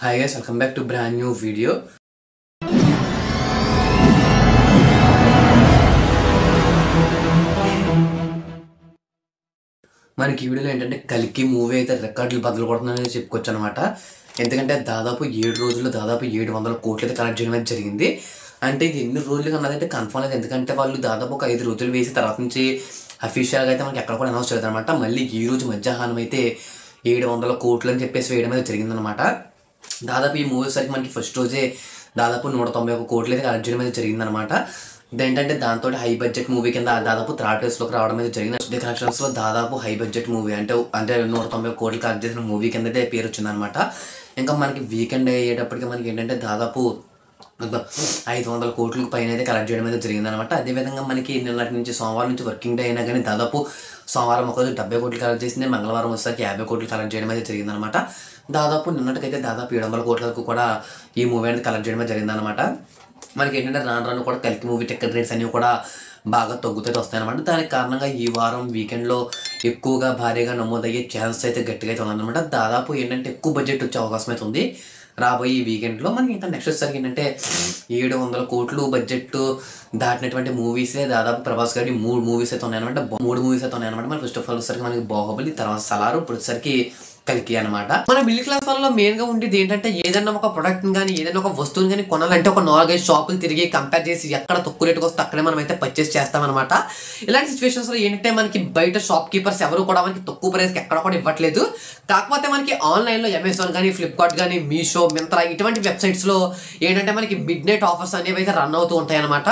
Hi guys, welcome back to brand new video. మనకి ఈ వీడియోలో ఏంటంటే కల్కి మూవీ అయితే రికార్డులు బద్దలు కొడుతుందని చెప్పుకోవచ్చు అనమాట. ఎందుకంటే దాదాపు 7 రోజుల్లో దాదాపు 700 కోట్లు అయితే కలెక్ట్ చేయడం అయితే జరిగింది. అంటే ఇది ఎన్ని రోజులు అన్నదైతే కన్ఫర్మ్ లేదు. ఎందుకంటే వాళ్ళు దాదాపు ఒక 5 రోజులు వేసి తర్వాత నుంచి అఫీషియల్గా అయితే మనకి ఎక్కడ కూడా అనౌన్స్ చేయలేదు అనమాట. మళ్ళీ ఈ రోజు మధ్యాహ్నం అయితే 700 కోట్లు అని చెప్పేసి వేయడం అయితే జరిగిందనమాట. దాదాపు ఈ మూవీ సరికి మనకి ఫస్ట్ రోజే దాదాపు 191 కోట్లు అయితే కలెక్ట్ చేయడం అయితే జరిగిందనమాట. ఇదేంటంటే దాంతో హై బడ్జెట్ మూవీ కింద దాదాపు థర్డ్ ప్లేస్లోకి రావడం అయితే జరిగింది. డే కలెక్షన్స్లో దాదాపు హై బడ్జెట్ మూవీ అంటే 190 కోట్లు కలెక్ట్ చేసిన మూవీ కింద అయితే పేరు వచ్చిందనమాట. ఇంకా మనకి వీకెండ్ అయ్యేటప్పటికి మనకి ఏంటంటే దాదాపు 500 కోట్లకు పైన అయితే కలెక్ట్ చేయడం అయితే జరిగిందనమాట. అదేవిధంగా మనకి నిన్నటి నుంచి సోమవారం నుంచి వర్కింగ్ డే అయినా కానీ దాదాపు సోమవారం ఒకరోజు 70 కోట్లు కలెక్ట్ చేసింది, మంగళవారం వచ్చేసరికి 50 కోట్లు కలెక్ట్ చేయడం అయితే జరిగిందనమాట. దాదాపు నిన్నటికైతే దాదాపు 700 కోట్లకు కూడా ఈ మూవీ అనేది కలెక్ట్ చేయడం జరిగిందనమాట. మనకి ఏంటంటే రాను కూడా కల్కి మూవీ టికెట్ రేట్స్ అన్నీ కూడా బాగా తగ్గుతూ వస్తాయన్నమాట. దానికి కారణంగా ఈ వారం వీకెండ్లో ఎక్కువగా భారీగా నమోదయ్యే ఛాన్స్ అయితే గట్టిగా అయితే ఉందన్నమాట. దాదాపు ఏంటంటే ఎక్కువ బడ్జెట్ వచ్చే అవకాశం అయితే ఉంది రాబోయే ఈ వీకెండ్లో. మనకి ఇంకా నెక్స్ట్ వచ్చేసరికి ఏంటంటే 700 కోట్లు బడ్జెట్ దాటినటువంటి మూవీసే దాదాపు ప్రభాస్ గారి 3 మూవీస్ అయితే ఉన్నాయన్నమాట. 3 మూవీస్ అయితే ఉన్నాయన్నమాట. మనకి ఫస్ట్ ఆఫ్ ఆల్ వచ్చేసరికి మనకి బాహుబలి, తర్వాత సలారు, ఇప్పుడు వచ్చేసరికి కల్కి అనమాట. మన మిడిల్ క్లాస్ వాళ్ళలో మెయిన్ గా ఉండేది ఏంటంటే ఏదైనా ఒక ప్రొడక్ట్ కానీ ఏదైనా ఒక వస్తువుని కానీ కొనాలంటే ఒక 4-5 షాపులు తిరిగి కంపేర్ చేసి ఎక్కడ తక్కువ రేటుకి వస్తే అక్కడే మనం అయితే పర్చేస్ చేస్తామన్నమాట. ఇలాంటి సిచ్యువేషన్స్ లో ఏంటంటే మనకి బయట షాప్ కీపర్స్ ఎవరు కూడా మనకి తక్కువ ప్రైస్కి ఎక్కడ కూడా ఇవ్వట్లేదు. కాకపోతే మనకి ఆన్లైన్ లో అమెజాన్ కానీ, ఫ్లిప్కార్ట్ కానీ, మీషో, మింత్రా ఇటువంటి వెబ్సైట్స్ లో ఏంటంటే మనకి మిడ్ నైట్ ఆఫర్స్ అనేవి అయితే రన్ అవుతూ ఉంటాయి అనమాట.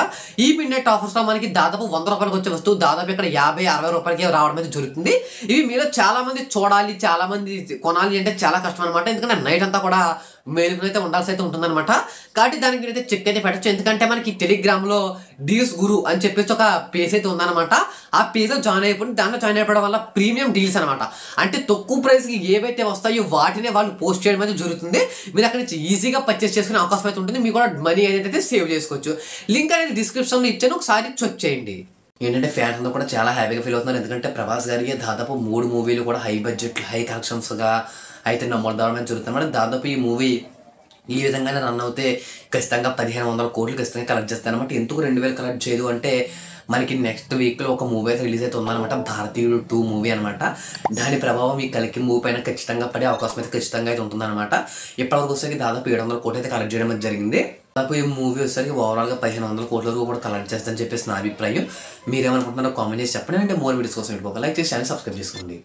ఈ మిడ్ నైట్ ఆఫర్స్ లో మనకి దాదాపు 100 రూపాయలకి వచ్చే వస్తువు దాదాపు ఇక్కడ 50-60 రూపాయలకి రావడం అయితే జరుగుతుంది. ఇవి మీలో చాలా మంది చూడాలి, చాలా మంది కొనాలి అంటే చాలా కష్టం అనమాట. ఎందుకంటే నైట్ అంతా కూడా మేలుకునైతే ఉండాల్సి అయితే ఉంటుందన్నమాట. కాబట్టి దానికి మీరైతే చెక్ అయితే పెట్టచ్చు. ఎందుకంటే మనకి టెలిగ్రామ్ లో డీల్స్ గురు అని చెప్పేసి ఒక పేజ్ అయితే ఉందన్నమాట. ఆ పేజ్ లో జాయిన్ అయిపోయి దాంట్లో జాయిన్ అయిపోవడం వల్ల ప్రీమియం డీల్స్ అనమాట. అంటే తక్కువ ప్రైస్ కి ఏవైతే వస్తాయో వాటినే వాళ్ళు పోస్ట్ చేయడం అయితే జరుగుతుంది. మీరు అక్కడ నుంచి ఈజీగా పర్చేస్ చేసుకునే అవకాశం అయితే ఉంటుంది. మీకు కూడా మనీ అయితే సేవ్ చేసుకోవచ్చు. లింక్ అనేది డిస్క్రిప్షన్ లో ఇచ్చాను, ఒకసారి చెక్ చేయండి. ఏంటంటే ఫ్యాన్స్ అంతా కూడా చాలా హ్యాపీగా ఫీల్ అవుతున్నారు. ఎందుకంటే ప్రభాస్ గారికి దాదాపు 3 మూవీలు కూడా హై బడ్జెట్ హై కలెక్షన్స్గా అయితే నమోదవడం జరుగుతుంది. దాదాపు ఈ మూవీ ఈ విధంగానే రన్ అవుతే ఖచ్చితంగా 1500 కోట్లు ఖచ్చితంగా కలెక్ట్ చేస్తాయి అనమాట. ఎందుకు 2000 కలెక్ట్ చేయదు అంటే మనకి నెక్స్ట్ వీక్లో ఒక మూవీ అయితే రిలీజ్ అయితే ఉందన్నమాట. భారతీయుడు 2 మూవీ అనమాట. దాని ప్రభావం ఈ కల్కి మూవీ పైన ఖచ్చితంగా పడే అవకాశం అయితే ఖచ్చితంగా అయితే ఉంటుందన్నమాట. ఇప్పటివరకు వచ్చేసరికి దాదాపు 700 కోట్లు అయితే కలెక్ట్ చేయడం అయితే జరిగింది. దాదాపు ఈ మూవీ వచ్చేసరికి ఓవరాల్గా 1500 కోట్ల వరకు కూడా కలెక్ట్ చేస్తారని చెప్పేసి నా అభిప్రాయం. మీరేమనుకుంటున్నారో కామెంట్ చేసి చెప్పండి. అంటే మోర్ వీడియోస్ కోసం ఒక లైక్ చేసి ఛానల్ సబ్స్క్రైబ్ చేసుకోండి.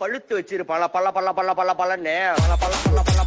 பழுத்து வச்சிரு பல பல பல பல பல பலன்னு பல பல பல பல